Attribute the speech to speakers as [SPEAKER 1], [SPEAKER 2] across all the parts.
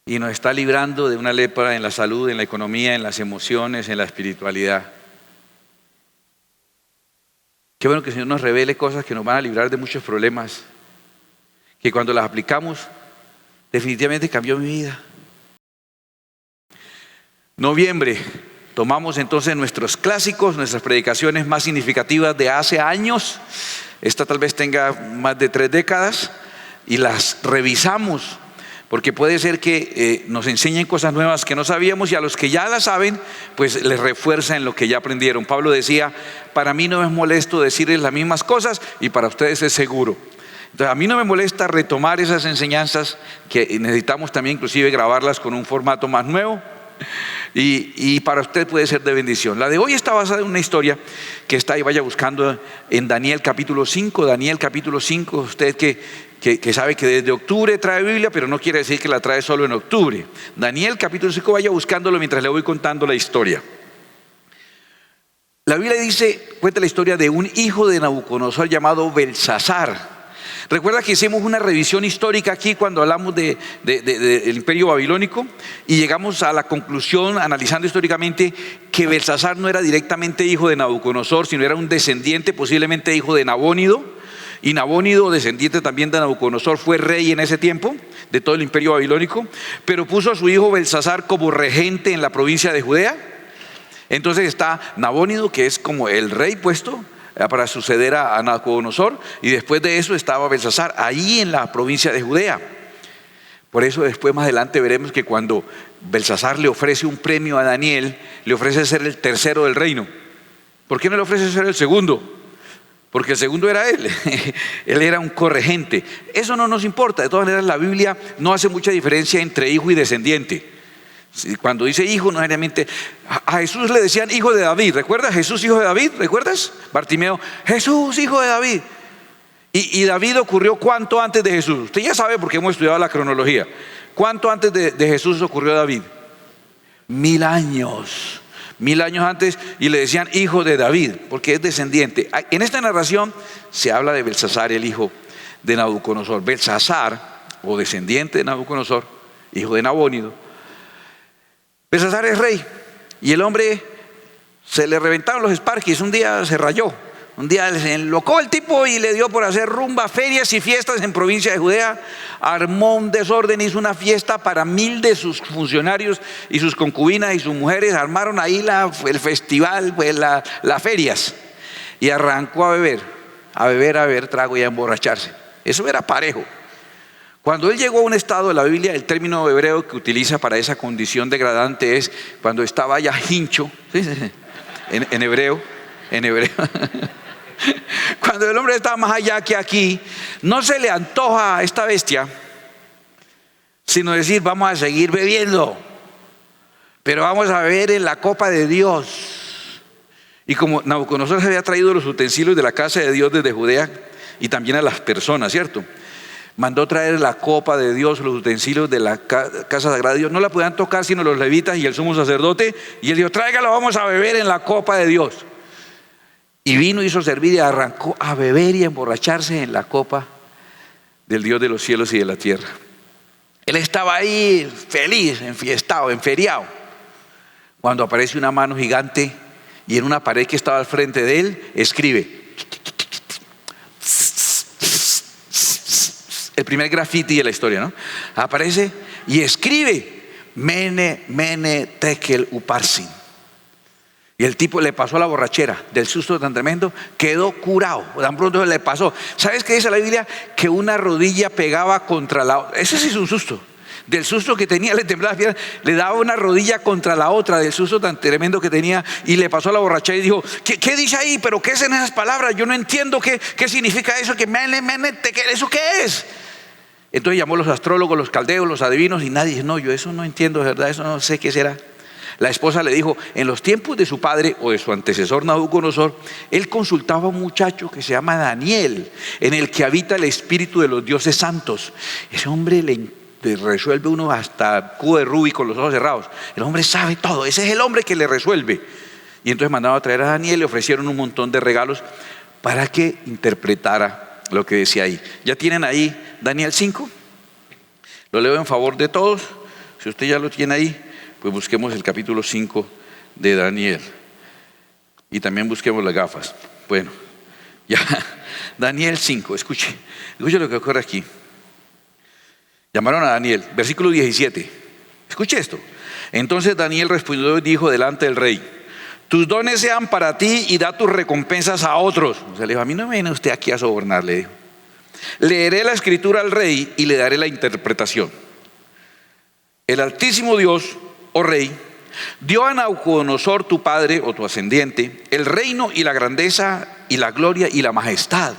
[SPEAKER 1] y nos está librando de una lepra en la salud, en la economía, en las emociones, en la espiritualidad. Qué bueno que el Señor nos revele cosas que nos van a librar de muchos problemas, que cuando las aplicamos, definitivamente cambió mi vida. Noviembre, tomamos entonces nuestros clásicos, nuestras predicaciones más significativas de hace años. Esta tal vez tenga más de 3 décadas y las revisamos, porque puede ser que nos enseñen cosas nuevas que no sabíamos, y a los que ya las saben, pues les refuerza en lo que ya aprendieron. Pablo decía: para mí no es molesto decirles las mismas cosas, y para ustedes es seguro. Entonces, a mí no me molesta retomar esas enseñanzas, que necesitamos también inclusive grabarlas con un formato más nuevo, y para usted puede ser de bendición. La de hoy está basada en una historia que está ahí, vaya buscando, en Daniel capítulo 5. Daniel capítulo 5, usted que sabe que desde octubre trae Biblia, pero no quiere decir que la trae solo en octubre. Daniel capítulo 5, vaya buscándolo mientras le voy contando la historia. La Biblia cuenta la historia de un hijo de Nabucodonosor llamado Belsasar. Recuerda que hicimos una revisión histórica aquí cuando hablamos del imperio babilónico, y llegamos a la conclusión, analizando históricamente, que Belsasar no era directamente hijo de Nabucodonosor, sino era un descendiente, posiblemente hijo de Nabónido. Y Nabónido, descendiente también de Nabucodonosor, fue rey en ese tiempo de todo el imperio babilónico, pero puso a su hijo Belsasar como regente en la provincia de Judea. Entonces está Nabónido, que es como el rey puesto para suceder a Nabucodonosor, y después de eso estaba Belsasar ahí en la provincia de Judea. Por eso después, más adelante, veremos que cuando Belsasar le ofrece un premio a Daniel, le ofrece ser el tercero del reino. ¿Por qué no le ofrece ser el segundo? Porque el segundo era él. Él era un corregente. Eso no nos importa. De todas maneras, la Biblia no hace mucha diferencia entre hijo y descendiente. Cuando dice hijo, no necesariamente. A Jesús le decían hijo de David. ¿Recuerdas? Jesús, hijo de David. ¿Recuerdas? Bartimeo: Jesús, hijo de David. Y David ocurrió ¿cuánto antes de Jesús? Usted ya sabe porque hemos estudiado la cronología. ¿Cuánto antes de Jesús ocurrió David? 1000 años. 1000 años antes, y le decían hijo de David porque es descendiente. En esta narración se habla de Belsasar, el hijo de Nabucodonosor. Belsasar, o descendiente de Nabucodonosor, hijo de Nabónido. Belsasar es rey, y el hombre se le reventaron los esparquis. Un día se rayó, un día se enlocó el tipo y le dio por hacer rumba, ferias y fiestas en provincia de Judea. Armó un desorden, hizo una fiesta para 1000 de sus funcionarios y sus concubinas y sus mujeres. Armaron ahí el festival, pues las ferias, y arrancó a beber trago y a emborracharse. Eso era parejo. Cuando él llegó a un estado de la Biblia, el término hebreo que utiliza para esa condición degradante es cuando estaba ya hincho, en hebreo. Cuando el hombre está más allá que aquí, no se le antoja a esta bestia sino decir: vamos a seguir bebiendo, pero vamos a beber en la copa de Dios. Y como Nabucodonosor se había traído los utensilios de la casa de Dios desde Judea, y también a las personas, ¿cierto?, mandó traer la copa de Dios, los utensilios de la casa sagrada de Dios. No la podían tocar sino los levitas y el sumo sacerdote. Y él dijo: tráigalo, vamos a beber en la copa de Dios. Y vino, hizo servir y arrancó a beber y a emborracharse en la copa del Dios de los cielos y de la tierra. Él estaba ahí feliz, enfiestado, enferiado, cuando aparece una mano gigante, y en una pared que estaba al frente de él escribe. El primer grafiti de la historia, ¿no? Aparece y escribe: Mene, Mene, Tekel, Uparsin. Y el tipo le pasó la borrachera del susto tan tremendo, quedó curado. Tan pronto le pasó. ¿Sabes qué dice la Biblia? Que una rodilla pegaba contra la otra. Ese sí es un susto. Del susto que tenía, le temblaba la pierna, le daba una rodilla contra la otra, del susto tan tremendo que tenía, y le pasó la borrachera y dijo: ¿Qué dice ahí? ¿Pero qué es en esas palabras? Yo no entiendo qué significa eso, que Mene, Mene, Tekel, ¿eso qué es? Entonces llamó a los astrólogos, los caldeos, los adivinos, y nadie dice: no, yo eso no entiendo, de verdad, eso no sé qué será. La esposa le dijo: en los tiempos de su padre o de su antecesor Nabucodonosor, él consultaba a un muchacho que se llama Daniel, en el que habita el espíritu de los dioses santos. Ese hombre le resuelve uno hasta cubo de Rubik con los ojos cerrados. El hombre sabe todo, ese es el hombre que le resuelve. Y entonces mandaron a traer a Daniel, le ofrecieron un montón de regalos para que interpretara lo que decía ahí. ¿Ya tienen ahí Daniel 5? Lo leo en favor de todos. Si usted ya lo tiene ahí, pues busquemos el capítulo 5 de Daniel. Y también busquemos las gafas. Bueno, ya, Daniel 5, escuche lo que ocurre aquí. Llamaron a Daniel, versículo 17. Escuche esto. Entonces Daniel respondió y dijo delante del rey: tus dones sean para ti y da tus recompensas a otros. O sea, le dijo: a mí no me viene usted aquí a sobornar, le dijo. Leeré la escritura al rey y le daré la interpretación. El Altísimo Dios, oh rey, dio a Nabucodonosor tu padre o tu ascendiente el reino y la grandeza y la gloria y la majestad.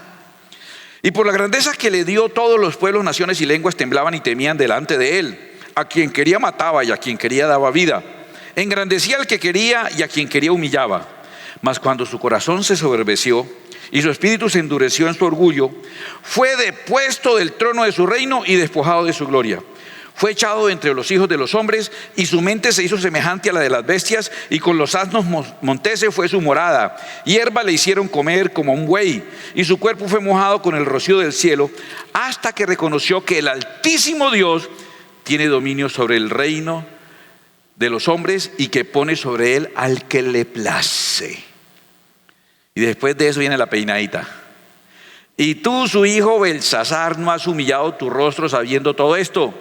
[SPEAKER 1] Y por la grandeza que le dio, todos los pueblos, naciones y lenguas temblaban y temían delante de él. A quien quería mataba y a quien quería daba vida. Engrandecía al que quería y a quien quería humillaba. Mas cuando su corazón se soberbeció y su espíritu se endureció en su orgullo, fue depuesto del trono de su reino y despojado de su gloria. Fue echado entre los hijos de los hombres y su mente se hizo semejante a la de las bestias, y con los asnos monteses fue su morada. Hierba le hicieron comer como un buey y su cuerpo fue mojado con el rocío del cielo, hasta que reconoció que el Altísimo Dios tiene dominio sobre el reino de los hombres y que pone sobre él al que le place. Y después de eso viene la peinadita. Y tú, su hijo Belsasar, no has humillado tu rostro sabiendo todo esto,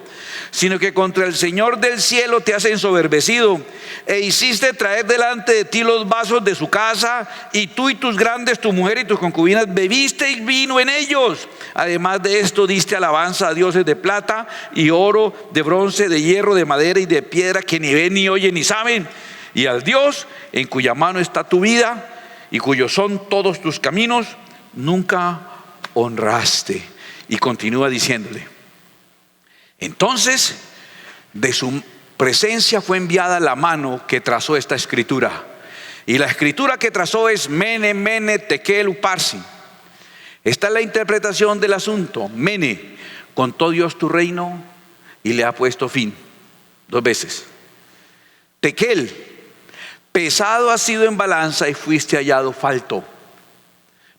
[SPEAKER 1] sino que contra el Señor del cielo te has ensoberbecido e hiciste traer delante de ti los vasos de su casa, y tú y tus grandes, tu mujer y tus concubinas bebisteis vino en ellos. Además de esto diste alabanza a dioses de plata y oro, de bronce, de hierro, de madera y de piedra, que ni ven ni oyen ni saben, y al Dios en cuya mano está tu vida y cuyos son todos tus caminos, nunca honraste. Y continúa diciéndole: entonces de su presencia fue enviada la mano que trazó esta escritura, y la escritura que trazó es Mene, Mene, Tekel, Uparsin. Esta es la interpretación del asunto. Mene, contó Dios tu reino y le ha puesto fin. 2 veces. Tekel, pesado has sido en balanza y fuiste hallado falto.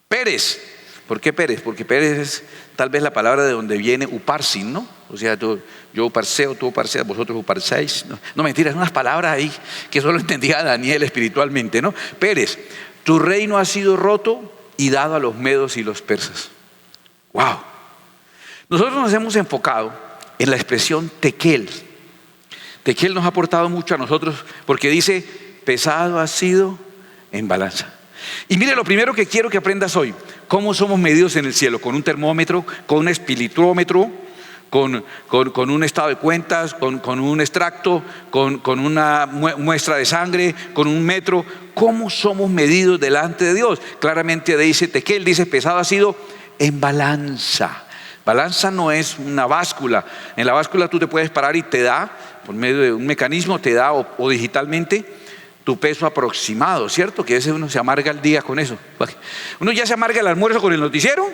[SPEAKER 1] Pérez, ¿por qué Pérez? Porque Pérez es tal vez la palabra de donde viene Uparsin, ¿no? O sea, yo uparseo, tú uparseas, vosotros uparseáis. No, mentira, es unas palabras ahí que solo entendía Daniel espiritualmente, ¿no? Pérez, tu reino ha sido roto y dado a los medos y los persas. ¡Wow! Nosotros nos hemos enfocado en la expresión tekel. Tekel nos ha aportado mucho a nosotros porque dice: pesado ha sido en balanza. Y mire, lo primero que quiero que aprendas hoy: cómo somos medidos en el cielo, con un termómetro, con un espiriturómetro, con un estado de cuentas, con un extracto, con una muestra de sangre, con un metro. ¿Cómo somos medidos delante de Dios? Claramente dice Tekel, dice: pesado ha sido en balanza. Balanza no es una báscula. En la báscula tú te puedes parar y te da, por medio de un mecanismo, te da o digitalmente tu peso aproximado, ¿cierto? Que a veces uno se amarga el día con eso. Uno ya se amarga el almuerzo con el noticiero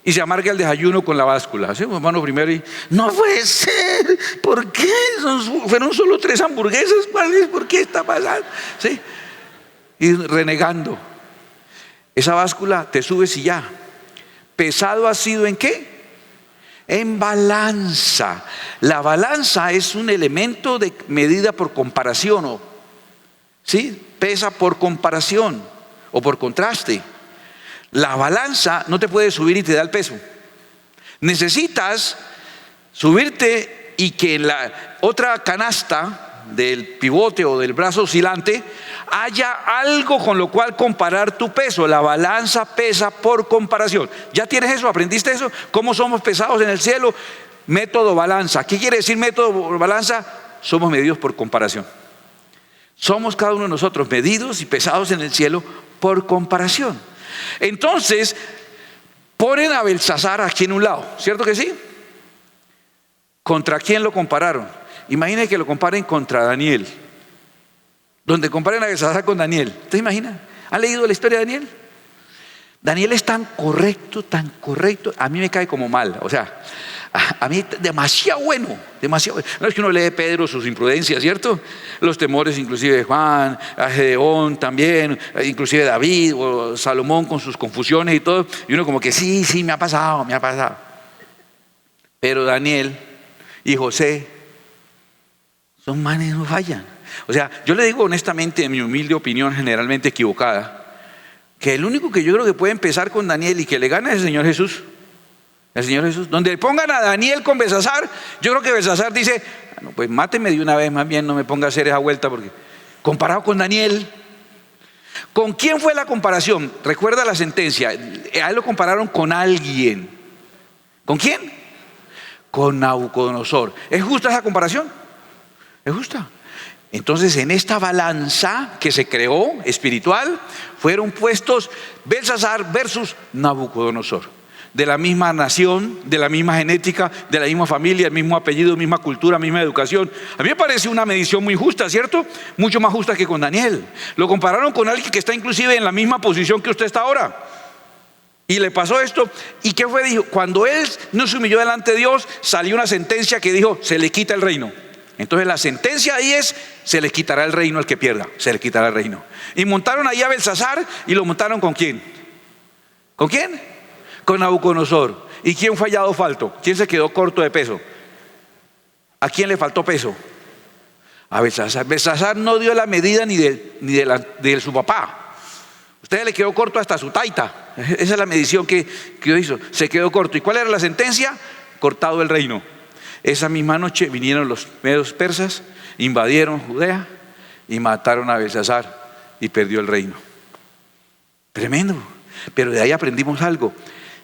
[SPEAKER 1] y se amarga el desayuno con la báscula. ¿Sí? Hermano, primero y no puede ser. ¿Por qué? Fueron solo 3 hamburguesas. ¿Por qué está pasando? ¿Sí? Y renegando. Esa báscula te subes y ya. ¿Pesado ha sido en qué? En balanza. La balanza es un elemento de medida por comparación, ¿sí? Pesa por comparación o por contraste. La balanza no te puede subir y te da el peso. Necesitas subirte y que en la otra canasta del pivote o del brazo oscilante haya algo con lo cual comparar tu peso. La balanza pesa por comparación. ¿Ya tienes eso? ¿Aprendiste eso? ¿Cómo somos pesados en el cielo? Método balanza. ¿Qué quiere decir método balanza? Somos medidos por comparación. Somos cada uno de nosotros medidos y pesados en el cielo por comparación. Entonces ponen a Belsasar aquí en un lado, ¿cierto que sí? ¿Contra quién lo compararon? Imaginen que lo comparen contra Daniel. Donde comparen a Belsasar con Daniel. ¿Ustedes imaginan? ¿Han leído la historia de Daniel? Daniel es tan correcto, a mí me cae como mal. O sea, a mí demasiado bueno, demasiado bueno. No es que uno lee Pedro sus imprudencias, ¿cierto? Los temores inclusive de Juan, a Gedeón también, inclusive David o Salomón con sus confusiones y todo. Y uno como que sí, me ha pasado. Pero Daniel y José Esos manes no fallan. O sea, yo le digo honestamente, en mi humilde opinión, generalmente equivocada, que el único que yo creo que puede empezar con Daniel y que le gana es el Señor Jesús. El Señor Jesús. Donde le pongan a Daniel con Belsasar, yo creo que Belsasar dice: bueno, pues máteme de una vez, más bien no me ponga a hacer esa vuelta, porque comparado con Daniel. ¿Con quién fue la comparación? Recuerda la sentencia. A él lo compararon con alguien. ¿Con quién? Con Nabucodonosor. ¿Es justa esa comparación? Es justa. Entonces, en esta balanza que se creó espiritual, fueron puestos Belsasar versus Nabucodonosor. De la misma nación, de la misma genética, de la misma familia, el mismo apellido, misma cultura, misma educación. A mí me parece una medición muy justa, ¿cierto? Mucho más justa que con Daniel. Lo compararon con alguien que está inclusive en la misma posición que usted está ahora. Y le pasó esto. ¿Y qué fue? Dijo: cuando él no se humilló delante de Dios, salió una sentencia que dijo: se le quita el reino. Entonces la sentencia ahí es: se le quitará el reino al que pierda. Se le quitará el reino. Y montaron ahí a Belsasar. ¿Y lo montaron con quién? ¿Con quién? Con Nabucodonosor. ¿Y quién fue hallado falto? ¿Quién se quedó corto de peso? ¿A quién le faltó peso? A Belsasar. Belsasar no dio la medida ni de su papá. Usted le quedó corto hasta su taita. Esa es la medición que hizo. Se quedó corto. ¿Y cuál era la sentencia? Cortado el reino. Esa misma noche vinieron los medos persas, invadieron Judea y mataron a Belsasar y perdió el reino. Tremendo. Pero de ahí aprendimos algo.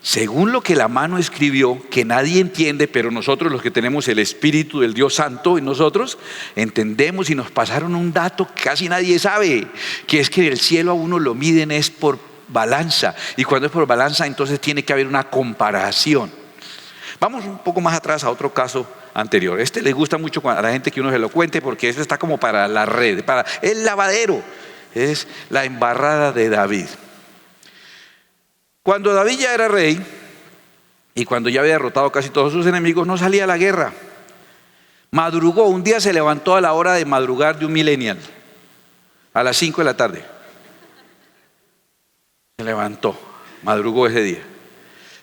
[SPEAKER 1] Según lo que la mano escribió, que nadie entiende, pero nosotros, los que tenemos el Espíritu del Dios Santo en nosotros, entendemos. Y nos pasaron un dato que casi nadie sabe, que es que el cielo a uno lo miden es por balanza. Y cuando es por balanza, entonces tiene que haber una comparación. Vamos un poco más atrás a otro caso anterior. Este le gusta mucho a la gente que uno se lo cuente, porque eso está como para la red, para el lavadero. Es la embarrada de David. Cuando David ya era rey y cuando ya había derrotado casi todos sus enemigos, no salía a la guerra. Madrugó, un día se levantó a la hora de madrugar de un millennial, a las 5 de la tarde. Se levantó, madrugó ese día.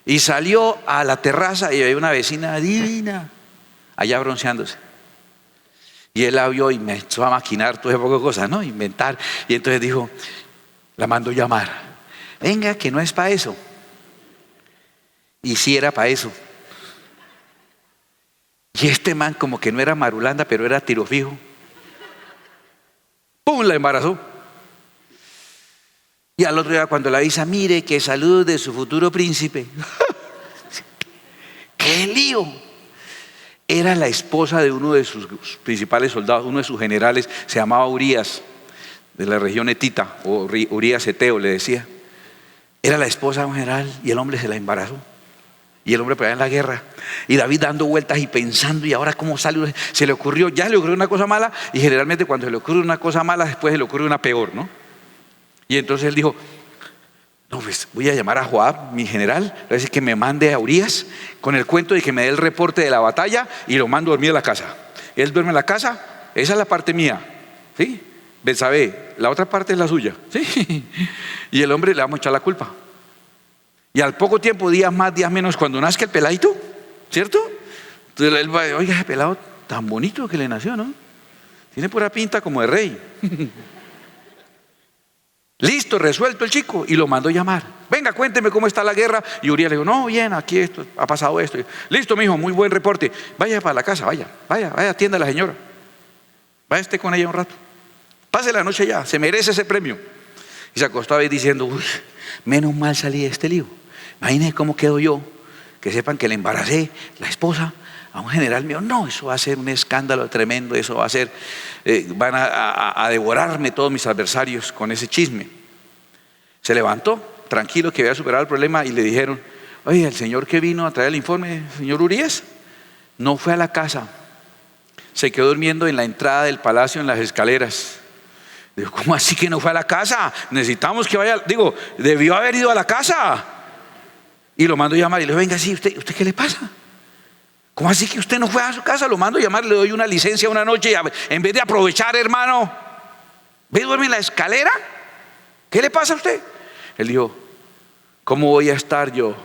[SPEAKER 1] Y salió a la terraza y había una vecina divina allá bronceándose. Y él la vio y me echó a maquinar todo ese poco de cosas, ¿no? Inventar. Y entonces dijo, la mandó llamar. Venga, que no es para eso. Y sí era para eso. Y este man como que no era marulanda, pero era tiro fijo. ¡Pum! La embarazó. Y al otro día cuando la avisa, mire que salud de su futuro príncipe. ¡Qué lío! Era la esposa de uno de sus principales soldados, uno de sus generales, se llamaba Urías, de la región etita, o Urías eteo le decía. Era la esposa de un general y el hombre se la embarazó. Y el hombre por allá en la guerra. Y David dando vueltas y pensando, y ahora cómo sale, se le ocurrió, ya se le ocurrió una cosa mala, y generalmente cuando se le ocurre una cosa mala, después se le ocurre una peor, ¿no? Y entonces él dijo, no, pues voy a llamar a Joab, mi general, le voy a decir que me mande a Urías con el cuento de que me dé el reporte de la batalla y lo mando a dormir a la casa. Él duerme en la casa, esa es la parte mía, ¿sí? Betsabé, la otra parte es la suya, ¿sí? Y el hombre le vamos a echar la culpa. Y al poco tiempo, días más, días menos, cuando nazca el peladito, ¿cierto? Entonces él va, oiga, ese pelado tan bonito que le nació, ¿no? Tiene pura pinta como de rey. Listo, resuelto el chico, y lo mandó llamar. Venga, cuénteme cómo está la guerra. Y Urías le dijo, no, bien, aquí esto, ha pasado esto. Listo, mijo, muy buen reporte. Vaya para la casa, vaya, atienda a la señora. Vaya esté con ella un rato. Pase la noche ya, se merece ese premio. Y se acostó a ver diciendo, uy, menos mal salí de este lío. Imagínense cómo quedo yo. Que sepan que le embaracé la esposa a un general mío. No, eso va a ser un escándalo tremendo. Eso va a ser, van a devorarme todos mis adversarios con ese chisme. Se levantó, tranquilo, que había superado el problema, y le dijeron, oye, el señor que vino a traer el informe, señor Urías, no fue a la casa. Se quedó durmiendo en la entrada del palacio, en las escaleras. Digo, ¿cómo así que no fue a la casa? Necesitamos que vaya, digo, debió haber ido a la casa. Y lo mando a llamar y le digo, venga, sí, ¿usted qué le pasa? ¿Cómo así que usted no fue a su casa? Lo mando a llamar, le doy una licencia una noche, en vez de aprovechar, hermano. ¿Ve, duerme en la escalera? ¿Qué le pasa a usted? Él dijo, ¿cómo voy a estar yo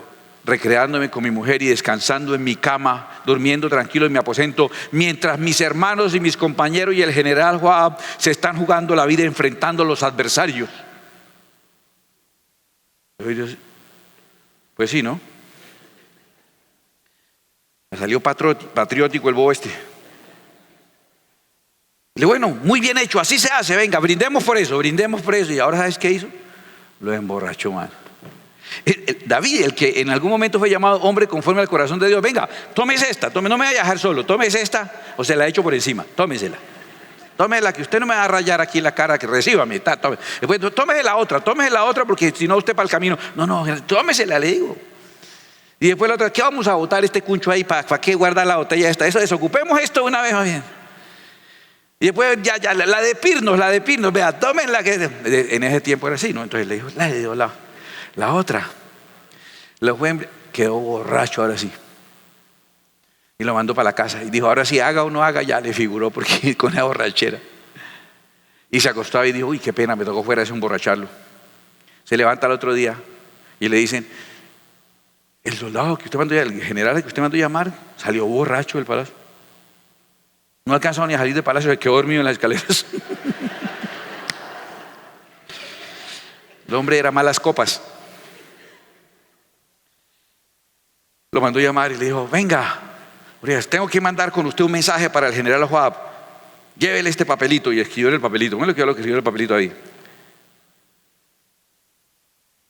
[SPEAKER 1] recreándome con mi mujer y descansando en mi cama, durmiendo tranquilo en mi aposento, mientras mis hermanos y mis compañeros y el general Joab se están jugando la vida enfrentando a los adversarios. Pues sí, ¿no? Me salió patriótico el bobo este. Le digo, bueno, muy bien hecho, así se hace, venga, brindemos por eso. Y ahora, ¿sabes qué hizo? Lo emborrachó, man. David, el que en algún momento fue llamado hombre conforme al corazón de Dios, venga, tómese esta, no me vaya a dejar solo, tómese esta, o se la echo por encima, tómesela. Tómela, que usted no me va a rayar aquí la cara, que recíbame. Después, tómese la otra, porque si no, usted para el camino. No, tómesela, le digo. Y después la otra, ¿qué vamos a botar este cuncho ahí? ¿Para qué guardar la botella esta? Eso, desocupemos esto una vez más bien. Y después ya, la de Pirnos, vea, tómenla, que en ese tiempo era así, ¿no? Entonces le dijo, la otra. Lo fue, quedó borracho ahora sí. Y lo mandó para la casa. Y dijo, ahora sí, haga o no haga, ya le figuró, porque con la borrachera. Y se acostaba y dijo, uy, qué pena, me tocó fuera de eso emborracharlo. Se levanta el otro día y le dicen, el soldado que usted mandó, el general que usted mandó llamar, salió borracho del palacio. No alcanzó ni a salir del palacio, se quedó dormido en las escaleras. El hombre era malas copas. Lo mandó llamar y le dijo, venga, tengo que mandar con usted un mensaje para el general Joab. Llévele este papelito. Y escribió en el papelito. Bueno, lo que escribió en el papelito ahí.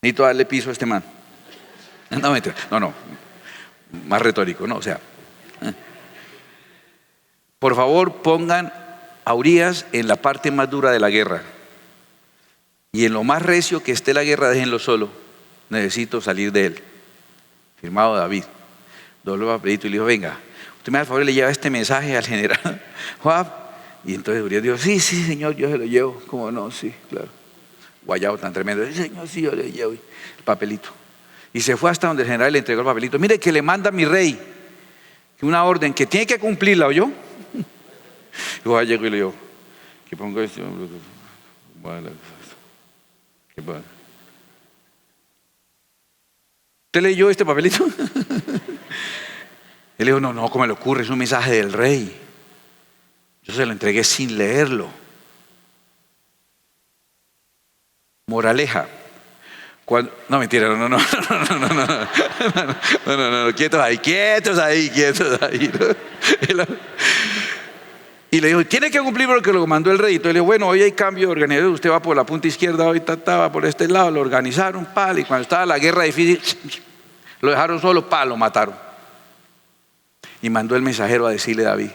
[SPEAKER 1] Necesito darle piso a este man. No, más retórico, no, o sea. Por favor, pongan a Urías en la parte más dura de la guerra. Y en lo más recio que esté la guerra, déjenlo solo. Necesito salir de él. Firmado David. Dobló el papelito y le dijo, venga, usted me da el favor y le lleva este mensaje al general Joab. Y entonces Urías dijo, sí, señor, yo se lo llevo. ¿Cómo no? Sí, claro. Guayabo tan tremendo. Sí, señor, sí, yo le llevo el papelito. Y se fue hasta donde el general le entregó el papelito. Mire que le manda a mi rey una orden que tiene que cumplirla, ¿oyó? Y Joab llegó y le dijo, ¿qué pongo esto? ¿Qué pasa? ¿Usted leyó este papelito? Él dijo, no, ¿cómo me le ocurre? Es un mensaje del rey. Yo se lo entregué sin leerlo. Moraleja. No, mentira, no, quietos ahí. Y le dijo, tiene que cumplir lo que lo mandó el rey. Entonces le dijo, bueno, hoy hay cambio de organización, usted va por la punta izquierda, hoy estaba por este lado, lo organizaron, y cuando estaba la guerra difícil, lo dejaron solo, lo mataron. Y mandó el mensajero a decirle a David.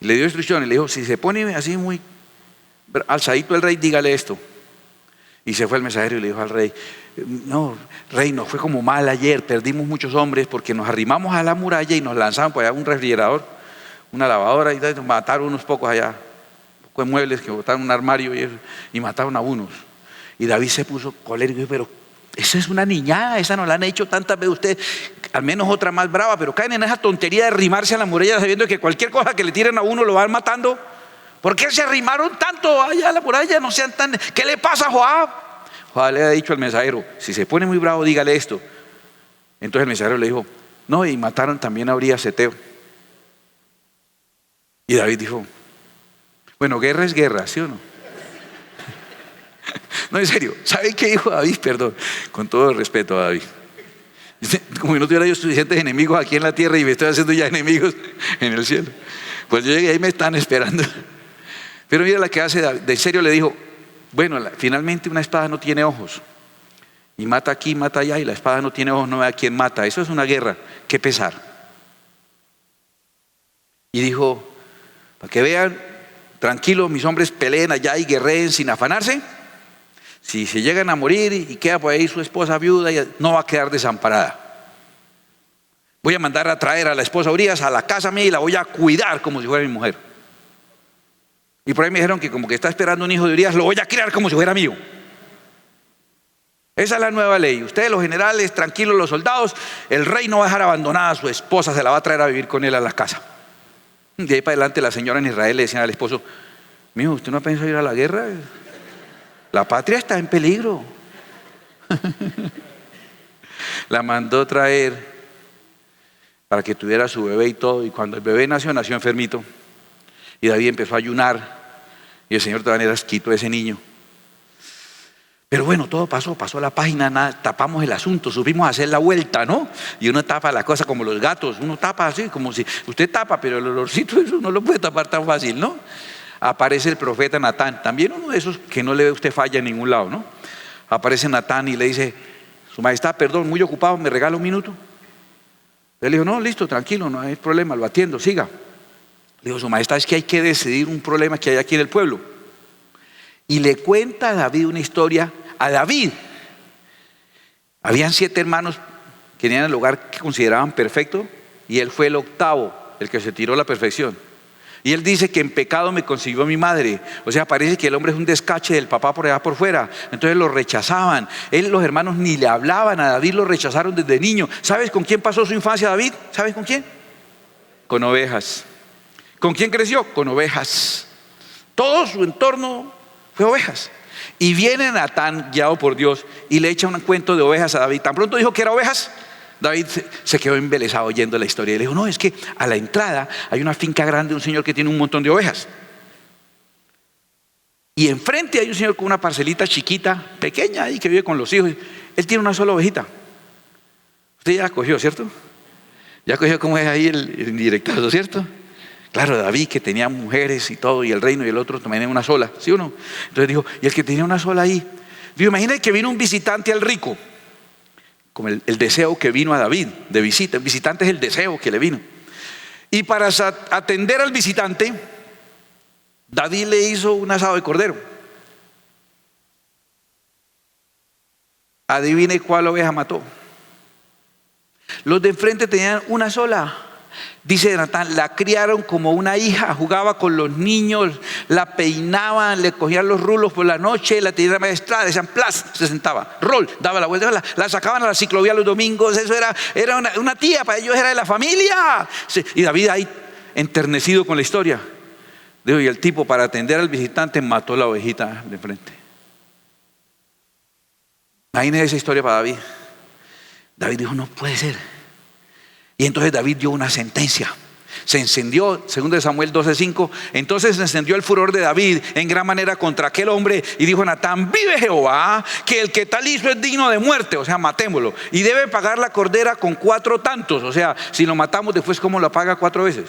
[SPEAKER 1] Y le dio instrucciones, le dijo, si se pone así muy alzadito el rey, dígale esto. Y se fue el mensajero y le dijo al rey, no, rey, nos fue como mal ayer, perdimos muchos hombres porque nos arrimamos a la muralla y nos lanzaban por allá un refrigerador, una lavadora, y mataron unos pocos allá, un poco de muebles que botaron un armario y mataron a unos. Y David se puso colérico y dijo, pero esa es una niñada, esa no la han hecho tantas veces ustedes, al menos otra más brava, pero caen en esa tontería de arrimarse a la muralla sabiendo que cualquier cosa que le tiren a uno lo van matando. ¿Por qué se arrimaron tanto allá a la muralla? No sean tan... ¿Qué le pasa a Joab? Joab le ha dicho al mensajero, si se pone muy bravo, dígale esto. Entonces el mensajero le dijo, no, y mataron también a Urías Heteo. Y David dijo, bueno, guerra es guerra, ¿sí o no? No, en serio, ¿saben qué dijo David? Perdón, con todo el respeto a David. Como que no tuviera yo suficientes enemigos aquí en la tierra y me estoy haciendo ya enemigos en el cielo. Pues yo llegué y me están esperando. Pero mira la que hace David, de serio le dijo, bueno, finalmente una espada no tiene ojos. Y mata aquí, mata allá, y la espada no tiene ojos, no ve a quién mata. Eso es una guerra, qué pesar. Y dijo, para que vean, tranquilos, mis hombres peleen allá y guerreen sin afanarse. Si se llegan a morir y queda por ahí su esposa viuda, no va a quedar desamparada. Voy a mandar a traer a la esposa Urías a la casa mía y la voy a cuidar como si fuera mi mujer. Y por ahí me dijeron que como que está esperando un hijo de Urías, lo voy a criar como si fuera mío. Esa es la nueva ley. Ustedes los generales, tranquilos los soldados, el rey no va a dejar abandonada a su esposa, se la va a traer a vivir con él a la casa. De ahí para adelante la señora en Israel le decía al esposo, mijo, ¿usted no ha pensado ir a la guerra? La patria está en peligro. La mandó traer para que tuviera su bebé y todo. Y cuando el bebé nació enfermito. Y David empezó a ayunar. Y el Señor de todas maneras quitó a ese niño. Pero bueno, todo pasó la página, nada, tapamos el asunto, supimos hacer la vuelta, ¿no? Y uno tapa la cosa como los gatos, uno tapa así, como si usted tapa, pero el olorcito eso no lo puede tapar tan fácil, ¿no? Aparece el profeta Natán, también uno de esos que no le ve usted falla en ningún lado, ¿no? Aparece Natán y le dice: Su Majestad, perdón, muy ocupado, ¿me regala un minuto? Él dijo: no, listo, tranquilo, no hay problema, lo atiendo, siga. Le dijo: Su Majestad, es que hay que decidir un problema que hay aquí en el pueblo. Y le cuenta a David una historia. A David habían 7 hermanos que tenían el hogar que consideraban perfecto, y él fue el octavo, el que se tiró a la perfección. Y él dice que en pecado me concibió mi madre. O sea, parece que el hombre es un descache del papá por allá por fuera. Entonces lo rechazaban. Los hermanos ni le hablaban a David, lo rechazaron desde niño. ¿Sabes con quién pasó su infancia David? ¿Sabes con quién? Con ovejas. ¿Con quién creció? Con ovejas. Todo su entorno fue ovejas. Y viene Natán, guiado por Dios, y le echa un cuento de ovejas a David. Tan pronto dijo que era ovejas, David se quedó embelesado oyendo la historia. Y le dijo: no, es que a la entrada hay una finca grande de un señor que tiene un montón de ovejas. Y enfrente hay un señor con una parcelita chiquita, pequeña ahí, que vive con los hijos. Él tiene una sola ovejita. Usted ya la cogió, ¿cierto? Ya cogió cómo es ahí el indirectazo, ¿cierto? Claro, David, que tenía mujeres y todo, y el reino, y el otro también una sola, ¿sí o no? Entonces dijo: y el que tenía una sola ahí. Digo, imagínate que vino un visitante al rico, como el deseo que vino a David de visita. El visitante es el deseo que le vino. Y para atender al visitante, David le hizo un asado de cordero. Adivine cuál oveja mató. Los de enfrente tenían una sola. Dice Natán: la criaron como una hija, jugaba con los niños, la peinaban, le cogían los rulos por la noche, la tenían maestrada, decían plas, se sentaba, rol, daba la vuelta, la sacaban a la ciclovía los domingos. Eso era una tía, para ellos era de la familia. Y David ahí enternecido con la historia. Digo, y el tipo, para atender al visitante, mató la ovejita de frente. Imagínense esa historia para David. David dijo: no puede ser. Y entonces David dio una sentencia. Se encendió, 2 Samuel 12:5. Entonces se encendió el furor de David en gran manera contra aquel hombre, y dijo Natán: vive Jehová, que el que tal hizo es digno de muerte. O sea, matémoslo. Y debe pagar la cordera con 4 tantos. O sea, si lo matamos después, ¿cómo la paga 4 veces?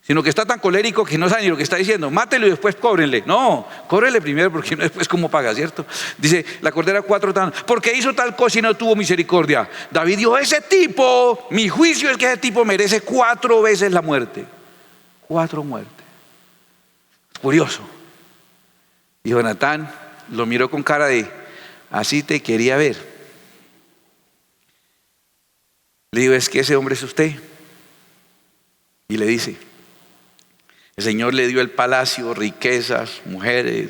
[SPEAKER 1] Sino que está tan colérico que no sabe ni lo que está diciendo. Mátelo y después cóbrenle. No, cóbrenle primero, porque no después cómo paga, ¿cierto? Dice la cordera 4 tantos. Porque hizo tal cosa y no tuvo misericordia. David dijo: ese tipo, mi juicio es que ese tipo merece 4 veces la muerte. 4 muertes. Curioso. Y Jonatán lo miró con cara de: así te quería ver. Le digo: es que ese hombre es usted. Y le dice: el Señor le dio el palacio, riquezas, mujeres,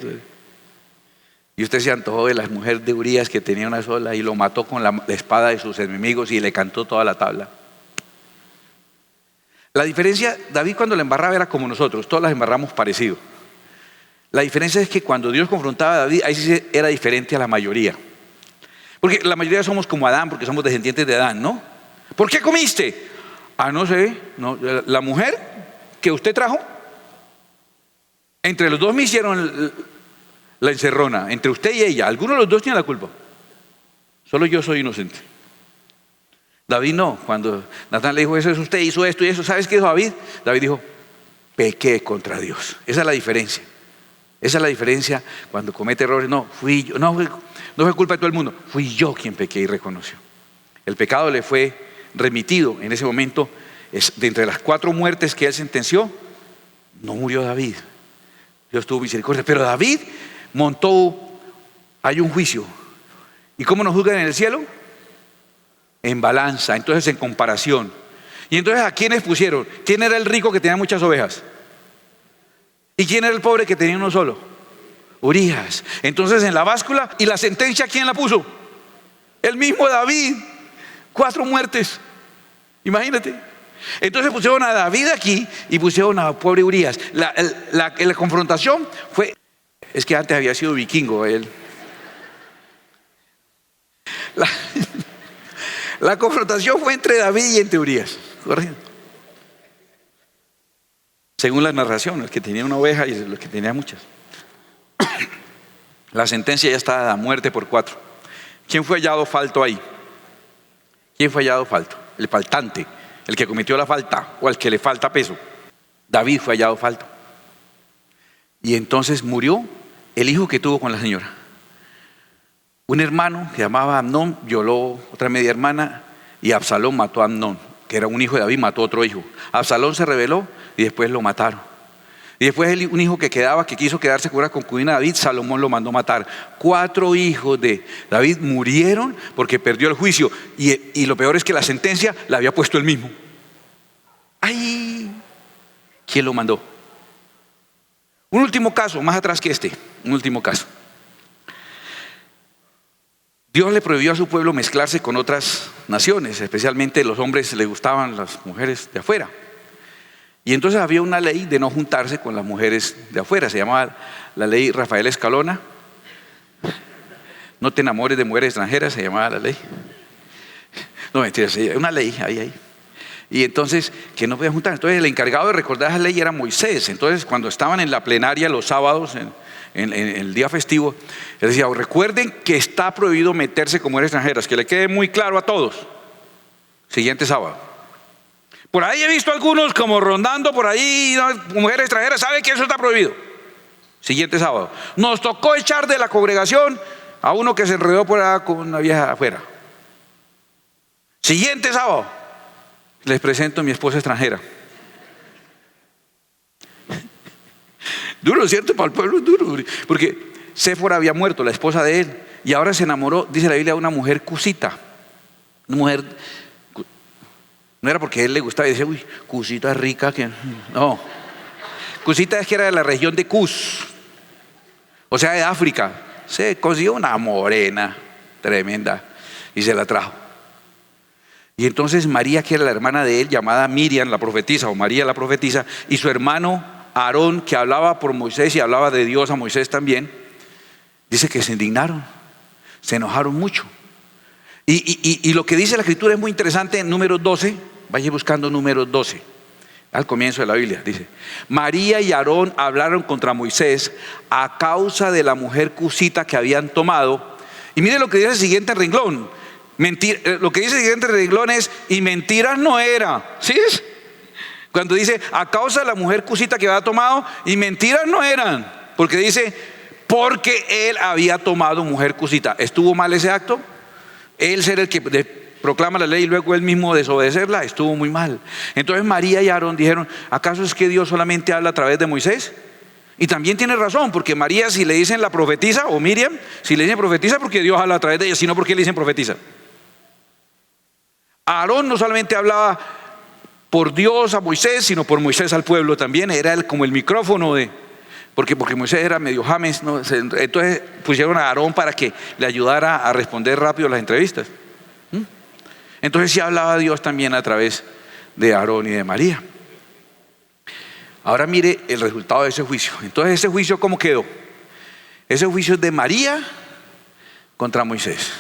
[SPEAKER 1] y usted se antojó de las mujeres de Urías, que tenía una sola, y lo mató con la espada de sus enemigos y le cantó toda la tabla. La diferencia, David cuando la embarraba era como nosotros, todas las embarramos parecido. La diferencia es que cuando Dios confrontaba a David, ahí sí era diferente a la mayoría. Porque la mayoría somos como Adán, porque somos descendientes de Adán, ¿no? ¿Por qué comiste? No sé, no, la mujer que usted trajo. Entre los dos me hicieron la encerrona, entre usted y ella. Alguno de los dos tiene la culpa. Solo yo soy inocente. David no. Cuando Natán le dijo: eso es usted, hizo esto y eso. ¿Sabes qué dijo David? David dijo: pequé contra Dios. Esa es la diferencia. Esa es la diferencia cuando comete errores. No, fui yo. No fue culpa de todo el mundo. Fui yo quien pequé y reconoció. El pecado le fue remitido en ese momento. De entre las 4 muertes que él sentenció, no murió David. Dios tuvo misericordia. Pero David hay un juicio. ¿Y cómo nos juzgan en el cielo? En balanza, entonces en comparación. Y entonces, ¿a quiénes pusieron? ¿Quién era el rico que tenía muchas ovejas? ¿Y quién era el pobre que tenía uno solo? Urías. Entonces, en la báscula, ¿y la sentencia quién la puso? El mismo David. 4 muertes. Imagínate. Entonces pusieron a David aquí y pusieron a pobre Urías. La confrontación fue, es que antes había sido vikingo él. La confrontación fue entre David y entre Urías. corriendo. Según la narración, el que tenía una oveja y el que tenía muchas. La sentencia ya está a muerte por 4. ¿Quién fue hallado falto ahí? ¿Quién fue hallado falto? El faltante, el que cometió la falta o al que le falta peso. David fue hallado falto. Y entonces murió el hijo que tuvo con la señora. Un hermano que llamaba Amnón violó otra media hermana y Absalón mató a Amnón, que era un hijo de David, mató a otro hijo. Absalón se rebeló y después lo mataron. Y después un hijo que quedaba, que quiso quedarse con una concubina de David, Salomón lo mandó matar. 4 hijos de David murieron porque perdió el juicio. Y lo peor es que la sentencia la había puesto él mismo. ¡Ay! ¿Quién lo mandó? Un último caso, más atrás que este. Un último caso. Dios le prohibió a su pueblo mezclarse con otras naciones, especialmente los hombres les gustaban las mujeres de afuera. Y entonces había una ley de no juntarse con las mujeres de afuera, se llamaba la ley Rafael Escalona. No te enamores de mujeres extranjeras, se llamaba la ley. No, mentira, una ley ahí. Y entonces, que no podían juntar. Entonces el encargado de recordar esa ley era Moisés. Entonces cuando estaban en la plenaria los sábados, en el día festivo, él decía: recuerden que está prohibido meterse con mujeres extranjeras, que le quede muy claro a todos. Siguiente sábado. Por ahí he visto algunos como rondando por ahí, ¿no? Mujeres extranjeras, ¿saben que eso está prohibido? Siguiente sábado. Nos tocó echar de la congregación a uno que se enredó por allá con una vieja afuera. Siguiente sábado. Les presento a mi esposa extranjera. Duro, ¿cierto? Para el pueblo es duro. Porque Séfora había muerto, la esposa de él, y ahora se enamoró, dice la Biblia, de una mujer cusita. Una mujer, no era porque a él le gustaba y decía: uy, cusita rica. Que no. Cusita es que era de la región de Cus, o sea, de África. Se consiguió una morena tremenda y se la trajo. Y entonces María, que era la hermana de él, llamada Miriam la profetisa, o María la profetisa, y su hermano Aarón, que hablaba por Moisés y hablaba de Dios a Moisés también, dice que se indignaron, se enojaron mucho. Y lo que dice la escritura es muy interesante en Números 12, vaya buscando Números 12, al comienzo de la Biblia, dice: María y Aarón hablaron contra Moisés a causa de la mujer cusita que habían tomado. Y mire lo que dice el siguiente renglón. Lo que dice el siguiente renglón es: y mentiras no era. ¿Sí es? Cuando dice a causa de la mujer cusita que había tomado, y mentiras no eran, porque dice porque él había tomado mujer cusita. ¿Estuvo mal ese acto? Él ser el que proclama la ley y luego él mismo desobedecerla, estuvo muy mal. Entonces María y Aarón dijeron: ¿acaso es que Dios solamente habla a través de Moisés? Y también tiene razón, porque María, si le dicen la profetisa, o Miriam, si le dicen profetisa, porque Dios habla a través de ella, sino porque le dicen profetisa. Aarón no solamente hablaba por Dios a Moisés, sino por Moisés al pueblo también. Era él como el micrófono porque Moisés era medio James, ¿no? Entonces pusieron a Aarón para que le ayudara a responder rápido las entrevistas. Entonces sí hablaba Dios también a través de Aarón y de María. Ahora mire el resultado de ese juicio. Entonces ese juicio, ¿cómo quedó? Ese juicio es de María contra Moisés.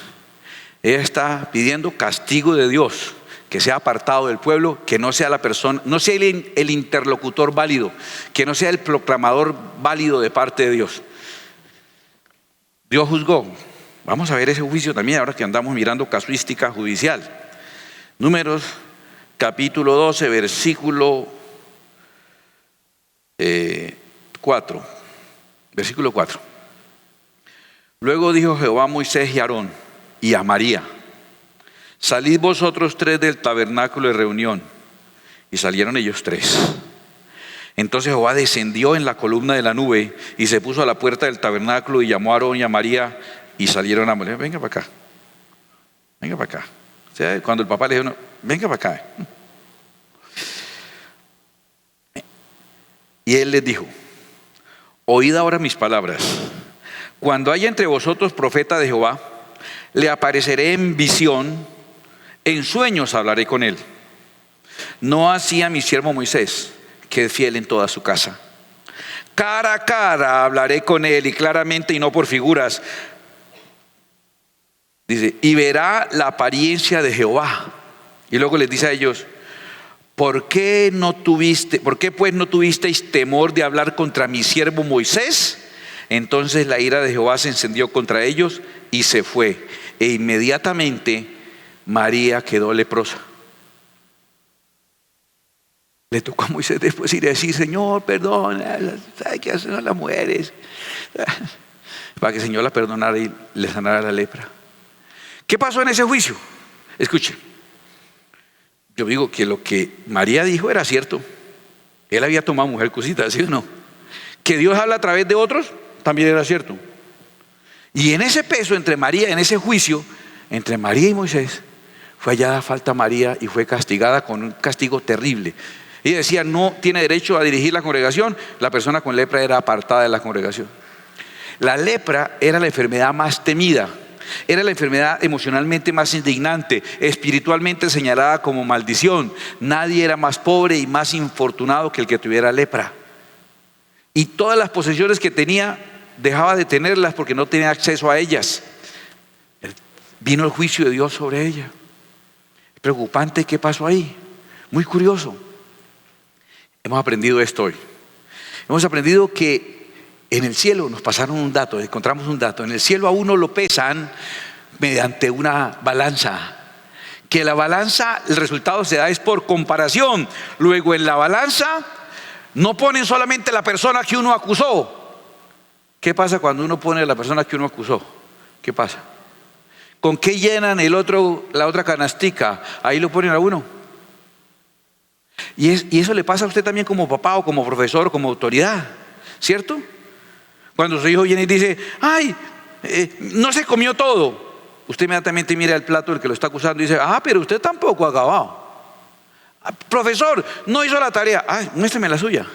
[SPEAKER 1] Ella está pidiendo castigo de Dios, que sea apartado del pueblo, que no sea la persona, no sea el interlocutor válido, que no sea el proclamador válido de parte de Dios. Dios juzgó. Vamos a ver ese juicio también ahora que andamos mirando casuística judicial. Números capítulo 12, versículo 4. Versículo 4. Luego dijo Jehová a Moisés y a Aarón y a María: salid vosotros 3 del tabernáculo de reunión. Y salieron ellos 3. Entonces Jehová descendió en la columna de la nube y se puso a la puerta del tabernáculo y llamó a Aarón y a María, y salieron a Moisés: venga para acá, venga para acá. O sea, cuando el papá le dijo: no, venga para acá. Y él les dijo: oíd ahora mis palabras. Cuando haya entre vosotros profeta de Jehová, le apareceré en visión, en sueños hablaré con él. No así a mi siervo Moisés, que es fiel en toda su casa. Cara a cara hablaré con él, y claramente, y no por figuras. Dice: y verá la apariencia de Jehová. Y luego les dice a ellos: ¿por qué pues no tuvisteis temor de hablar contra mi siervo Moisés? Entonces la ira de Jehová se encendió contra ellos y se fue. E inmediatamente María quedó leprosa. Le tocó a Moisés después ir a decir: Señor, perdona, ¿sabe qué hacen las mujeres? Para que el Señor la perdonara y le sanara la lepra. ¿Qué pasó en ese juicio? Escuchen, yo digo que lo que María dijo era cierto. Él había tomado mujer cosita, ¿sí o no? Que Dios habla a través de otros, también era cierto. Y en ese peso entre María, en ese juicio entre María y Moisés, fue hallada falta María y fue castigada con un castigo terrible. Ella decía: no tiene derecho a dirigir la congregación. La persona con lepra era apartada de la congregación. La lepra era la enfermedad más temida, era la enfermedad emocionalmente más indignante, espiritualmente señalada como maldición. Nadie era más pobre y más infortunado que el que tuviera lepra. Y todas las posesiones que tenía dejaba de tenerlas porque no tenía acceso a ellas. Vino el juicio de Dios sobre ella. Es preocupante qué pasó ahí. Muy curioso. Hemos aprendido esto hoy. Hemos aprendido que en el cielo nos pasaron un dato, encontramos un dato. En el cielo a uno lo pesan mediante una balanza. Que la balanza, el resultado se da es por comparación. Luego en la balanza no ponen solamente la persona que uno acusó. ¿Qué pasa cuando uno pone a la persona que uno acusó? ¿Qué pasa? ¿Con qué llenan la otra canastica? Ahí lo ponen a uno. Y eso le pasa a usted también como papá o como profesor o como autoridad, ¿cierto? Cuando su hijo viene y dice: ay, no se comió todo. Usted inmediatamente mira el plato del que lo está acusando y dice: pero usted tampoco ha acabado. Profesor, no hizo la tarea. Ay, muéstreme la suya.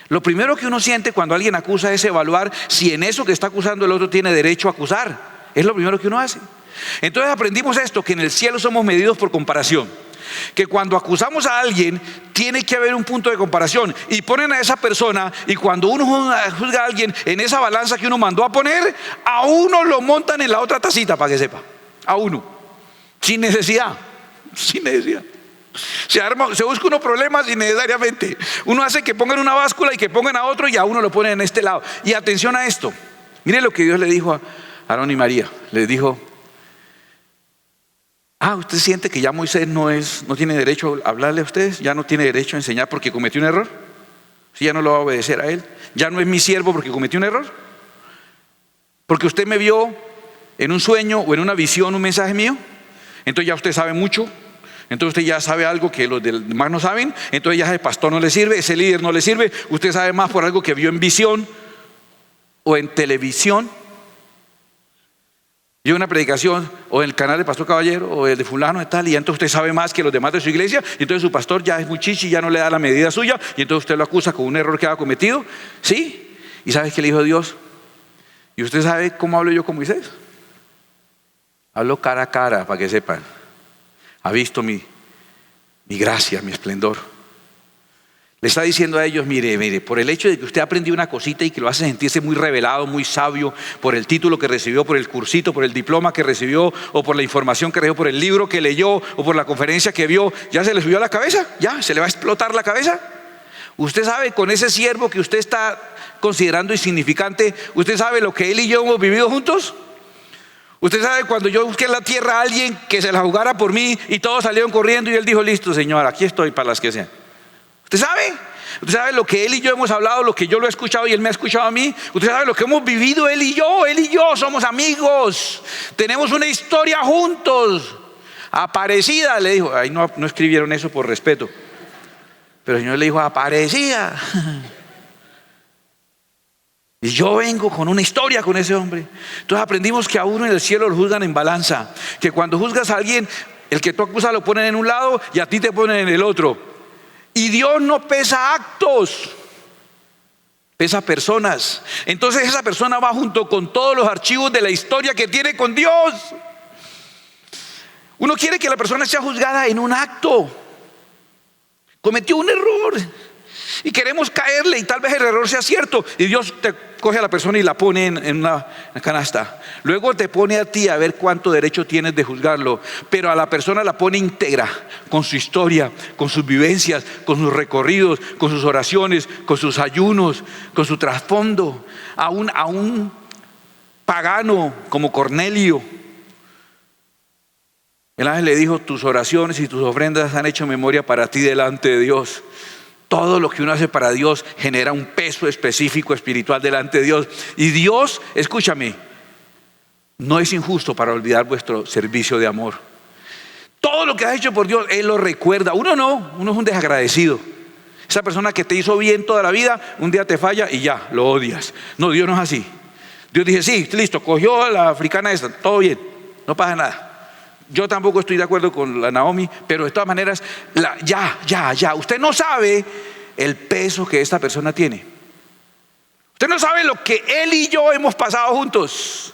[SPEAKER 1] Lo primero que uno siente cuando alguien acusa es evaluar si en eso que está acusando el otro tiene derecho a acusar. Es lo primero que uno hace. Entonces aprendimos esto, que en el cielo somos medidos por comparación. Que cuando acusamos a alguien tiene que haber un punto de comparación y ponen a esa persona, y cuando uno juzga a alguien en esa balanza que uno mandó a poner, a uno lo montan en la otra tacita, para que sepa. A uno, sin necesidad. Se busca unos problemas innecesariamente. Uno hace que pongan una báscula y que pongan a otro, y a uno lo ponen en este lado. Y atención a esto, mire lo que Dios le dijo a Aarón y María. Les dijo: ¿usted siente que ya Moisés no tiene derecho a hablarle a ustedes? ¿Ya no tiene derecho a enseñar porque cometió un error? ¿Sí, ya no lo va a obedecer a él? ¿Ya no es mi siervo porque cometió un error? ¿Porque usted me vio en un sueño o en una visión un mensaje mío? Entonces ya usted sabe mucho. Entonces usted ya sabe algo que los demás no saben. Entonces ya ese pastor no le sirve, ese líder no le sirve. Usted sabe más por algo que vio en visión o en televisión. Y una predicación o en el canal de Pastor Caballero o el de fulano y tal, y entonces usted sabe más que los demás de su iglesia, y entonces su pastor ya es muy chichi, ya no le da la medida suya, y entonces usted lo acusa con un error que ha cometido. ¿Sí? ¿Y sabe qué le dijo Dios? ¿Y usted sabe cómo hablo yo con Moisés? Hablo cara a cara, para que sepan. Ha visto mi gracia, mi esplendor. Le está diciendo a ellos: mire, por el hecho de que usted aprendió una cosita y que lo hace sentirse muy revelado, muy sabio, por el título que recibió, por el cursito, por el diploma que recibió, o por la información que recibió, por el libro que leyó, o por la conferencia que vio, ¿ya se le subió a la cabeza? ¿Ya se le va a explotar la cabeza? Usted sabe, con ese siervo que usted está considerando insignificante, ¿usted sabe lo que él y yo hemos vivido juntos? Usted sabe, cuando yo busqué en la tierra a alguien que se la jugara por mí y todos salieron corriendo y él dijo: listo, Señor, aquí estoy para las que sean. ¿Usted sabe? ¿Usted sabe lo que él y yo hemos hablado, lo que yo lo he escuchado y él me ha escuchado a mí? ¿Usted sabe lo que hemos vivido él y yo? Él y yo somos amigos, tenemos una historia juntos. Aparecida, le dijo. Ahí no escribieron eso por respeto, pero el Señor le dijo: Aparecida. Y yo vengo con una historia con ese hombre. Entonces aprendimos que a uno en el cielo lo juzgan en balanza. Que cuando juzgas a alguien, el que tú acusas lo ponen en un lado y a ti te ponen en el otro. Y Dios no pesa actos, pesa personas. Entonces esa persona va junto con todos los archivos de la historia que tiene con Dios. Uno quiere que la persona sea juzgada en un acto. Cometió un error. Y queremos caerle, y tal vez el error sea cierto, y Dios te coge a la persona y la pone en una canasta. Luego te pone a ti a ver cuánto derecho tienes de juzgarlo, pero a la persona la pone íntegra, con su historia, con sus vivencias, con sus recorridos, con sus oraciones, con sus ayunos, con su trasfondo. A un pagano como Cornelio, el ángel le dijo: tus oraciones y tus ofrendas han hecho memoria para ti delante de Dios. Todo lo que uno hace para Dios genera un peso específico espiritual delante de Dios. Y Dios, escúchame, no es injusto para olvidar vuestro servicio de amor. Todo lo que has hecho por Dios, Él lo recuerda. Uno no, uno es un desagradecido. Esa persona que te hizo bien toda la vida, un día te falla y ya, lo odias. No, Dios no es así. Dios dice: sí, listo, cogió a la africana esta, todo bien, no pasa nada. Yo tampoco estoy de acuerdo con la Naomi, pero de todas maneras, ya. Usted no sabe el peso que esta persona tiene. Usted no sabe lo que él y yo hemos pasado juntos.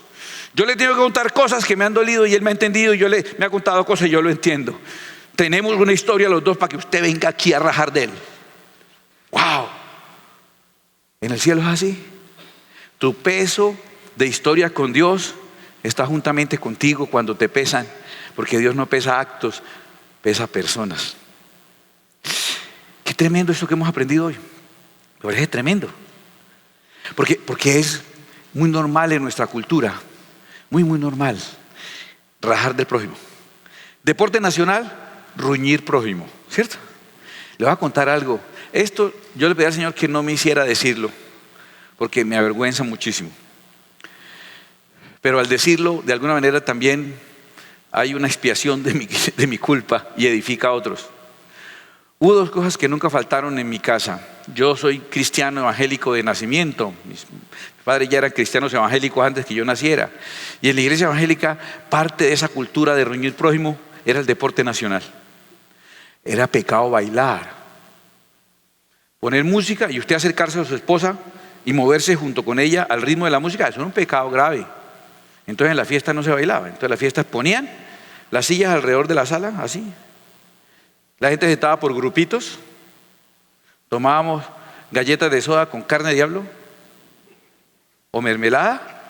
[SPEAKER 1] Yo le tengo que contar cosas que me han dolido y él me ha entendido, y me ha contado cosas y yo lo entiendo. Tenemos una historia los dos para que usted venga aquí a rajar de él. ¡Wow! En el cielo es así. Tu peso de historia con Dios está juntamente contigo cuando te pesan. Porque Dios no pesa actos, pesa personas. Qué tremendo esto que hemos aprendido hoy. Me parece tremendo. Porque es muy normal en nuestra cultura, muy normal, rajar del prójimo. Deporte nacional, ruñir prójimo, ¿cierto? Le voy a contar algo. Esto yo le pedí al Señor que no me hiciera decirlo, porque me avergüenza muchísimo. Pero al decirlo, de alguna manera también hay una expiación de mi culpa y edifica a otros. Hubo dos cosas que nunca faltaron en mi casa. Yo soy cristiano evangélico de nacimiento. Mis padres ya eran cristianos evangélicos antes que yo naciera. Y en la iglesia evangélica, parte de esa cultura de ruñir prójimo era el deporte nacional. Era pecado bailar. Poner música y usted acercarse a su esposa y moverse junto con ella al ritmo de la música, eso era un pecado grave. Entonces en la fiesta no se bailaba. Entonces en las fiestas ponían las sillas alrededor de la sala, así. La gente se estaba por grupitos. Tomábamos galletas de soda con carne de diablo o mermelada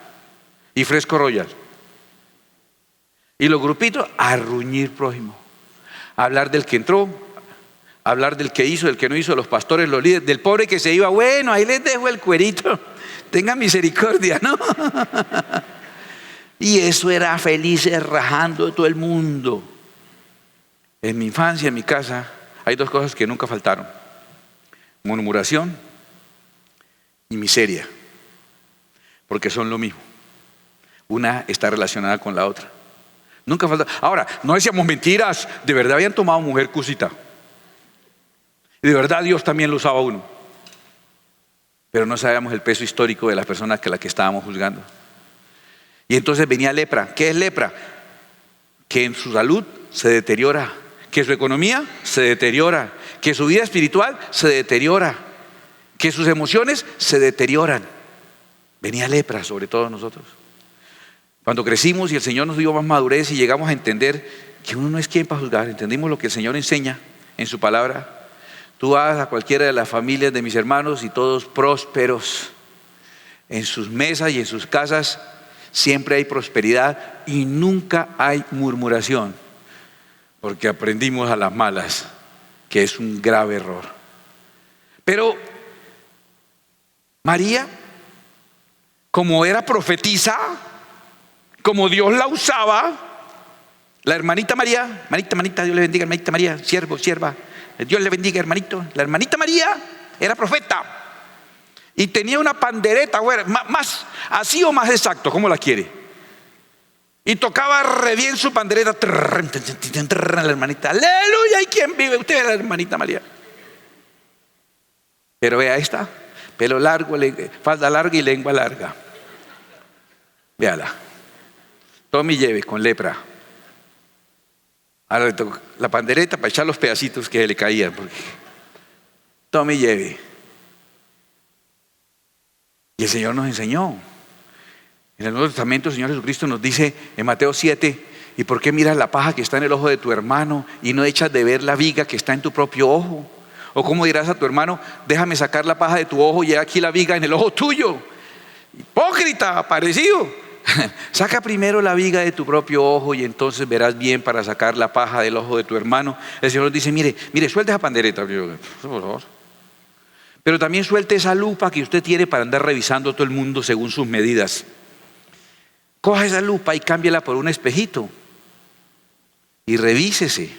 [SPEAKER 1] y fresco royal. Y los grupitos a ruñir prójimo, a hablar del que entró, a hablar del que hizo, del que no hizo, de los pastores, los líderes, del pobre que se iba. Bueno, ahí les dejo el cuerito, tengan misericordia, ¿no? Y eso era felices rajando de todo el mundo. En mi infancia, en mi casa, hay dos cosas que nunca faltaron: murmuración y miseria, porque son lo mismo. Una está relacionada con la otra. Nunca falta. Ahora, no decíamos mentiras, de verdad habían tomado mujer cusita. Y de verdad Dios también lo usaba a uno. Pero no sabíamos el peso histórico de las personas que las que estábamos juzgando. Y entonces venía lepra. ¿Qué es lepra? Que en su salud se deteriora, que su economía se deteriora, que su vida espiritual se deteriora, que sus emociones se deterioran. Venía lepra sobre todos nosotros. Cuando crecimos y el Señor nos dio más madurez y llegamos a entender que uno no es quien para juzgar, entendimos lo que el Señor enseña en su palabra. Tú vas a cualquiera de las familias de mis hermanos y todos prósperos. En sus mesas y en sus casas siempre hay prosperidad y nunca hay murmuración, porque aprendimos a las malas que es un grave error. Pero María, como era profetisa, como Dios la usaba, la hermanita María, manita, Dios le bendiga, hermanita María, siervo, sierva, Dios le bendiga, hermanito. La hermanita María era profeta y tenía una pandereta, bueno, más así o más exacto, ¿cómo la quiere? Y tocaba re bien su pandereta, la hermanita, aleluya, ¿y quién vive? Usted es la hermanita María. Pero vea esta, pelo largo, falda larga y lengua larga. Véala. Tome y lleve con lepra. Ahora le tocó la pandereta para echar los pedacitos que le caían. Porque... tome y lleve. Y el Señor nos enseñó. En el Nuevo Testamento el Señor Jesucristo nos dice en Mateo 7: ¿y por qué miras la paja que está en el ojo de tu hermano y no echas de ver la viga que está en tu propio ojo? O cómo dirás a tu hermano, déjame sacar la paja de tu ojo y he aquí la viga en el ojo tuyo. Hipócrita, parecido. Saca primero la viga de tu propio ojo y entonces verás bien para sacar la paja del ojo de tu hermano. El Señor dice, mire, suelte esa pandereta. Por favor. Pero también suelte esa lupa que usted tiene para andar revisando todo el mundo según sus medidas. Coja esa lupa y cámbiala por un espejito y revísese,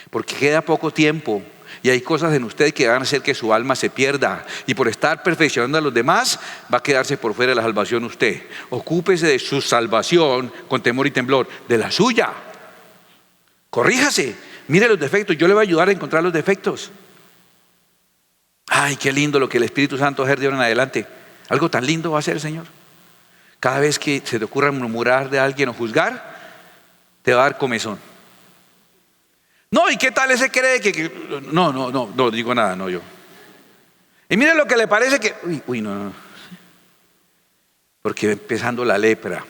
[SPEAKER 1] porque queda poco tiempo y hay cosas en usted que van a hacer que su alma se pierda, y por estar perfeccionando a los demás va a quedarse por fuera de la salvación usted. Ocúpese de su salvación con temor y temblor, de la suya. Corríjase, mire los defectos, yo le voy a ayudar a encontrar los defectos. Ay, qué lindo lo que el Espíritu Santo hace de ahora en adelante. Algo tan lindo va a hacer el Señor. Cada vez que se te ocurra murmurar de alguien o juzgar, te va a dar comezón. No, ¿y qué tal ese cree que no digo nada, no yo. Y mire lo que le parece que, no. Porque va empezando la lepra.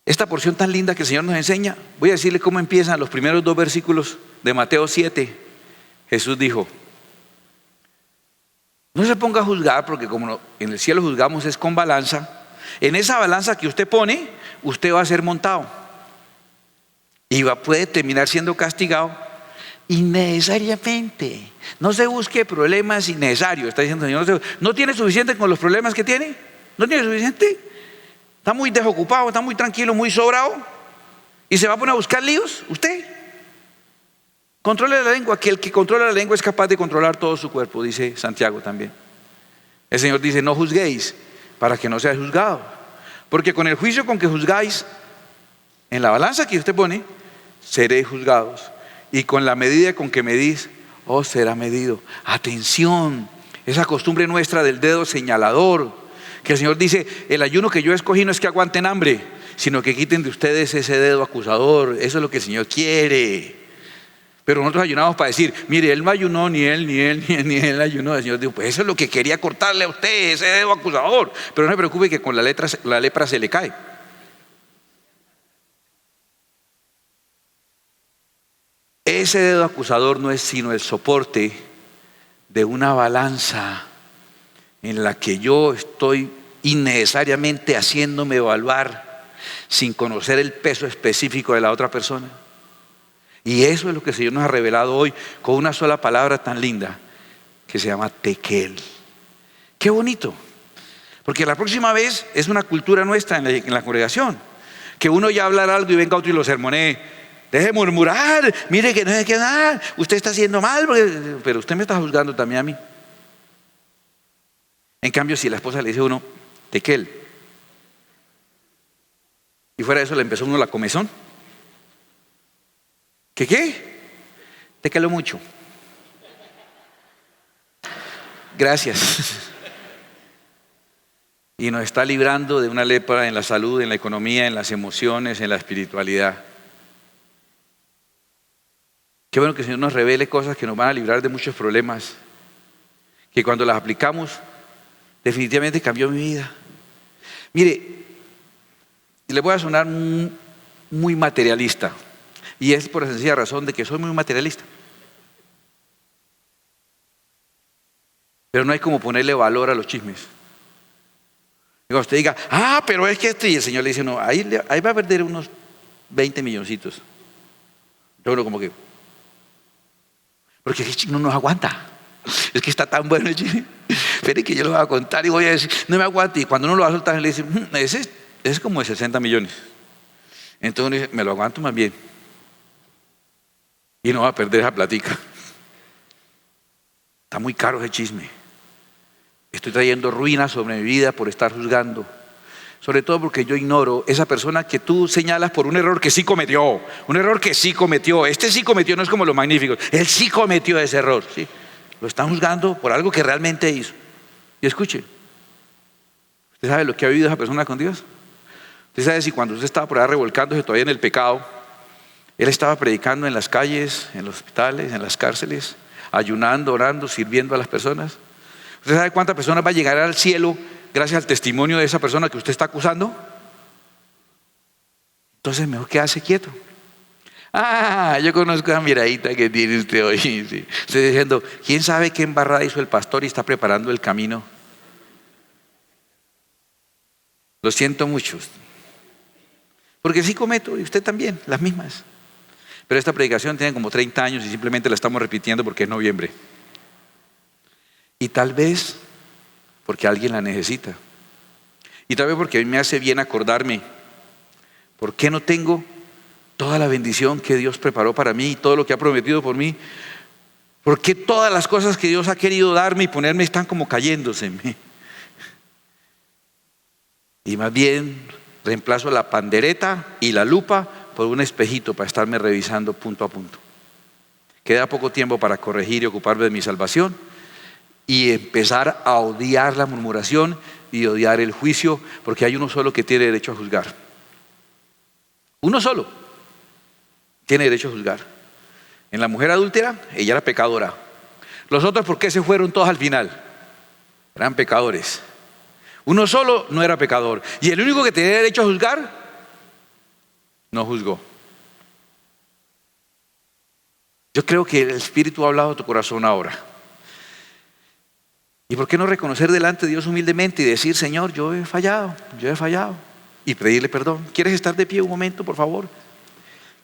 [SPEAKER 1] Esta porción tan linda que el Señor nos enseña, voy a decirle cómo empiezan los primeros 2 versículos de Mateo 7. Jesús dijo, no se ponga a juzgar, porque como en el cielo juzgamos es con balanza. En esa balanza que usted pone, usted va a ser montado y puede terminar siendo castigado innecesariamente. No se busque problemas innecesarios, está diciendo el Señor. ¿No tiene suficiente con los problemas que tiene? ¿No tiene suficiente? ¿Está muy desocupado, está muy tranquilo, muy sobrado y se va a poner a buscar líos? ¿Usted? Controle la lengua, que el que controla la lengua es capaz de controlar todo su cuerpo, dice Santiago también. El Señor dice, no juzguéis para que no seáis juzgados, porque con el juicio con que juzgáis, en la balanza que usted pone, seréis juzgados, y con la medida con que medís, os será medido. Atención, esa costumbre nuestra del dedo señalador, que el Señor dice, el ayuno que yo escogí no es que aguanten hambre, sino que quiten de ustedes ese dedo acusador. Eso es lo que el Señor quiere. Pero nosotros ayunamos para decir, mire, él no ayunó, ni él ayunó. El Señor dijo, pues eso es lo que quería cortarle a usted, ese dedo acusador. Pero no se preocupe que con la lepra se le cae. Ese dedo acusador no es sino el soporte de una balanza en la que yo estoy innecesariamente haciéndome evaluar sin conocer el peso específico de la otra persona. Y eso es lo que el Señor nos ha revelado hoy con una sola palabra tan linda que se llama tekel. Qué bonito, porque la próxima vez es una cultura nuestra en la congregación, que uno ya hablar algo y venga otro y lo sermonee. Deje de murmurar, mire que no hay que nada, usted está haciendo mal, pero usted me está juzgando también a mí. En cambio, si la esposa le dice a uno, tekel, y fuera de eso le empezó a uno la comezón, ¿qué? Tequelo mucho. Gracias. Y nos está librando de una lepra en la salud, en la economía, en las emociones, en la espiritualidad. Qué bueno que el Señor nos revele cosas que nos van a librar de muchos problemas, que cuando las aplicamos definitivamente cambió mi vida. Mire, le voy a sonar muy materialista, y es por la sencilla razón de que soy muy materialista. Pero no hay como ponerle valor a los chismes. Cuando usted diga, pero es que y el Señor le dice, no, ahí va a perder unos 20 milloncitos. Entonces uno como que, porque el chisme no nos aguanta. Es que está tan bueno el chisme. Espere que yo lo voy a contar y voy a decir, no me aguante. Y cuando uno lo va a soltar, le dice, ese es como de 60 millones. Entonces uno dice, me lo aguanto más bien. Y no va a perder esa platica. Está muy caro ese chisme. Estoy trayendo ruina sobre mi vida por estar juzgando. Sobre todo porque yo ignoro esa persona que tú señalas por un error que sí cometió. Un error que sí cometió. Este sí cometió, no es como los magníficos. Él sí cometió ese error. ¿Sí? Lo están juzgando por algo que realmente hizo. Y escuche, ¿usted sabe lo que ha vivido esa persona con Dios? ¿Usted sabe si cuando usted estaba por ahí revolcándose todavía en el pecado, él estaba predicando en las calles, en los hospitales, en las cárceles, ayunando, orando, sirviendo a las personas? ¿Usted sabe cuántas personas va a llegar al cielo gracias al testimonio de esa persona que usted está acusando? Entonces mejor quedarse quieto. Ah, yo conozco esa miradita que tiene usted hoy. Sí. Estoy diciendo, ¿quién sabe qué embarrada hizo el pastor y está preparando el camino? Lo siento mucho. Porque sí cometo, y usted también, las mismas. Pero esta predicación tiene como 30 años y simplemente la estamos repitiendo porque es noviembre. Y tal vez porque alguien la necesita. Y tal vez porque a mí me hace bien acordarme, ¿por qué no tengo toda la bendición que Dios preparó para mí y todo lo que ha prometido por mí? ¿Por qué todas las cosas que Dios ha querido darme y ponerme están como cayéndose en mí? Y más bien reemplazo la pandereta y la lupa por un espejito para estarme revisando punto a punto. Queda poco tiempo para corregir y ocuparme de mi salvación y empezar a odiar la murmuración y odiar el juicio, porque hay uno solo que tiene derecho a juzgar. Uno solo tiene derecho a juzgar. En la mujer adúltera, ella era pecadora. Los otros, ¿por qué se fueron todos al final? Eran pecadores. Uno solo no era pecador. Y el único que tenía derecho a juzgar, no juzgó. Yo creo que el Espíritu ha hablado a tu corazón ahora. ¿Y por qué no reconocer delante de Dios humildemente y decir, Señor, yo he fallado? Y pedirle perdón. ¿Quieres estar de pie un momento, por favor?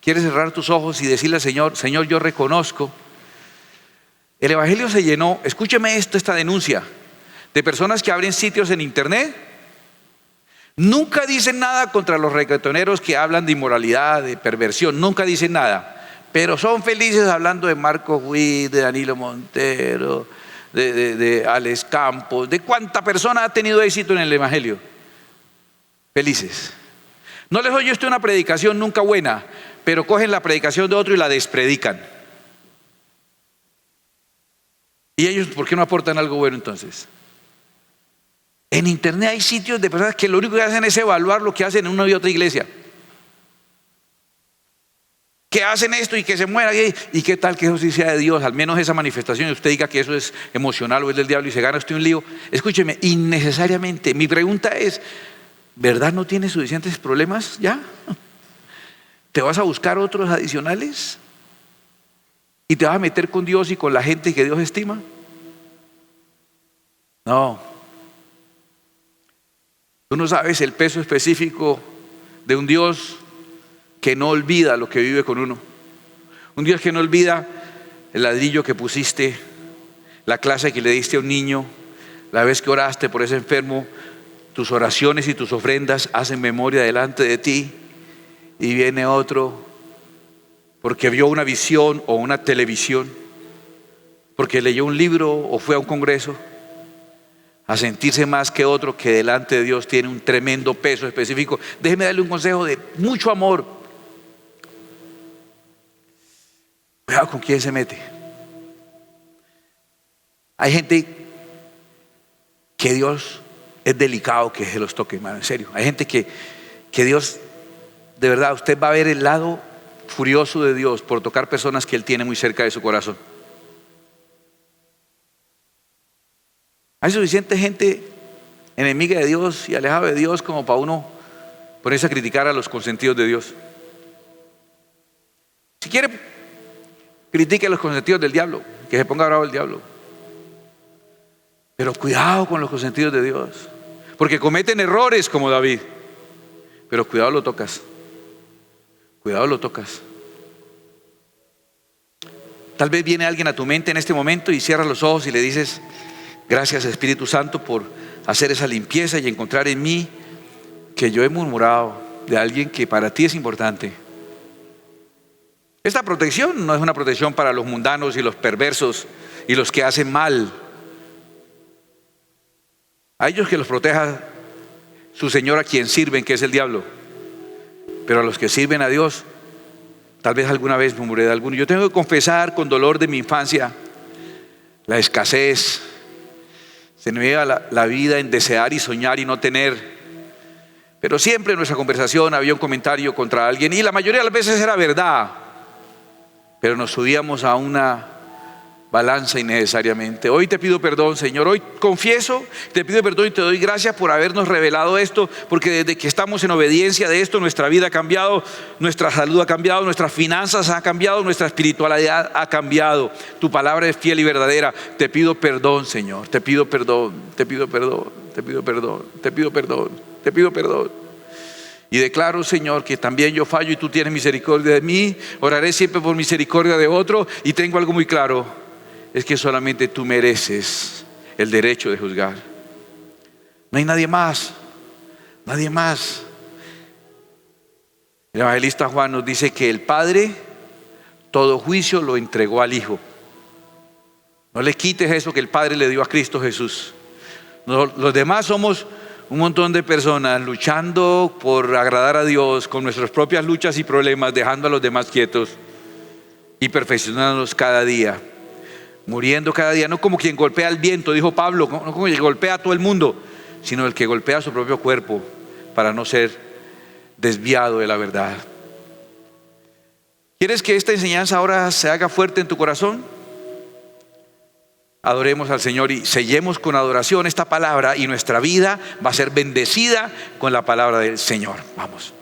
[SPEAKER 1] ¿Quieres cerrar tus ojos y decirle al Señor, Señor, yo reconozco? El Evangelio se llenó, escúcheme esta denuncia, de personas que abren sitios en internet. Nunca dicen nada contra los reggaetoneros que hablan de inmoralidad, de perversión, nunca dicen nada. Pero son felices hablando de Marco Witt, de Danilo Montero, de Alex Campos, de cuánta persona ha tenido éxito en el Evangelio. Felices. No les oye usted una predicación nunca buena, pero cogen la predicación de otro y la despredican. ¿Y ellos por qué no aportan algo bueno entonces? En internet hay sitios de personas que lo único que hacen es evaluar lo que hacen en una y otra iglesia. Que hacen esto y que se muera. ¿Y qué tal que eso sí sea de Dios? Al menos esa manifestación, y usted diga que eso es emocional o es del diablo y se gana usted un lío. Escúcheme, innecesariamente. Mi pregunta es, ¿verdad no tienes suficientes problemas ya? ¿Te vas a buscar otros adicionales? ¿Y te vas a meter con Dios y con la gente que Dios estima? No. Tú no sabes el peso específico de un Dios que no olvida lo que vive con uno. Un Dios que no olvida el ladrillo que pusiste, la clase que le diste a un niño, la vez que oraste por ese enfermo. Tus oraciones y tus ofrendas hacen memoria delante de ti. Y viene otro porque vio una visión o una televisión, porque leyó un libro o fue a un congreso, a sentirse más que otro que delante de Dios tiene un tremendo peso específico. Déjeme darle un consejo de mucho amor. Cuidado con quién se mete. Hay gente que Dios es delicado que se los toque, hermano, en serio. Hay gente que Dios, de verdad, usted va a ver el lado furioso de Dios por tocar personas que Él tiene muy cerca de su corazón. Hay suficiente gente enemiga de Dios y alejada de Dios como para uno ponerse a criticar a los consentidos de Dios. Si quiere, critique a los consentidos del diablo, que se ponga bravo el diablo. Pero cuidado con los consentidos de Dios, porque cometen errores como David. Pero cuidado lo tocas. Cuidado lo tocas. Tal vez viene alguien a tu mente en este momento y cierras los ojos y le dices, gracias Espíritu Santo por hacer esa limpieza y encontrar en mí que yo he murmurado de alguien que para ti es importante. Esta protección no es una protección para los mundanos y los perversos y los que hacen mal. A ellos que los proteja su Señor a quien sirven, que es el diablo. Pero a los que sirven a Dios, tal vez alguna vez murmuré de alguno. Yo tengo que confesar con dolor de mi infancia la escasez. Se me iba la vida en desear y soñar y no tener. Pero siempre en nuestra conversación había un comentario contra alguien y la mayoría de las veces era verdad. Pero nos subíamos a una balanza innecesariamente. Hoy te pido perdón, Señor. Hoy confieso, te pido perdón y te doy gracias por habernos revelado esto, porque desde que estamos en obediencia de esto, nuestra vida ha cambiado, nuestra salud ha cambiado, nuestras finanzas han cambiado, nuestra espiritualidad ha cambiado. Tu palabra es fiel y verdadera. Te pido perdón, Señor. Te pido perdón, te pido perdón, te pido perdón, te pido perdón, te pido perdón. Y declaro, Señor, que también yo fallo y tú tienes misericordia de mí. Oraré siempre por misericordia de otro. Y tengo algo muy claro. Es que solamente tú mereces el derecho de juzgar. No hay nadie más, nadie más. El evangelista Juan nos dice que el Padre todo juicio lo entregó al Hijo. No le quites eso que el Padre le dio a Cristo Jesús. Los demás somos un montón de personas luchando por agradar a Dios con nuestras propias luchas y problemas, dejando a los demás quietos y perfeccionándonos cada día. Muriendo cada día, no como quien golpea el viento, dijo Pablo, no como quien golpea a todo el mundo, sino el que golpea su propio cuerpo para no ser desviado de la verdad. ¿Quieres que esta enseñanza ahora se haga fuerte en tu corazón? Adoremos al Señor y sellemos con adoración esta palabra, y nuestra vida va a ser bendecida con la palabra del Señor. Vamos.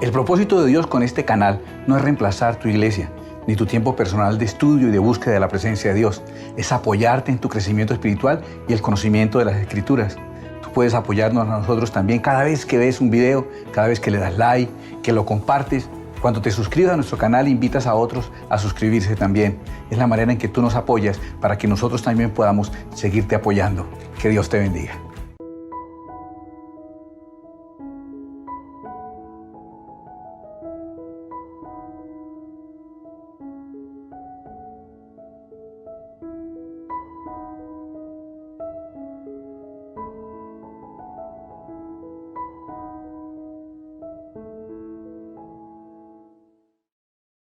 [SPEAKER 2] El propósito de Dios con este canal no es reemplazar tu iglesia, ni tu tiempo personal de estudio y de búsqueda de la presencia de Dios. Es apoyarte en tu crecimiento espiritual y el conocimiento de las Escrituras. Tú puedes apoyarnos a nosotros también cada vez que ves un video, cada vez que le das like, que lo compartes. Cuando te suscribas a nuestro canal, invitas a otros a suscribirse también. Es la manera en que tú nos apoyas para que nosotros también podamos seguirte apoyando. Que Dios te bendiga.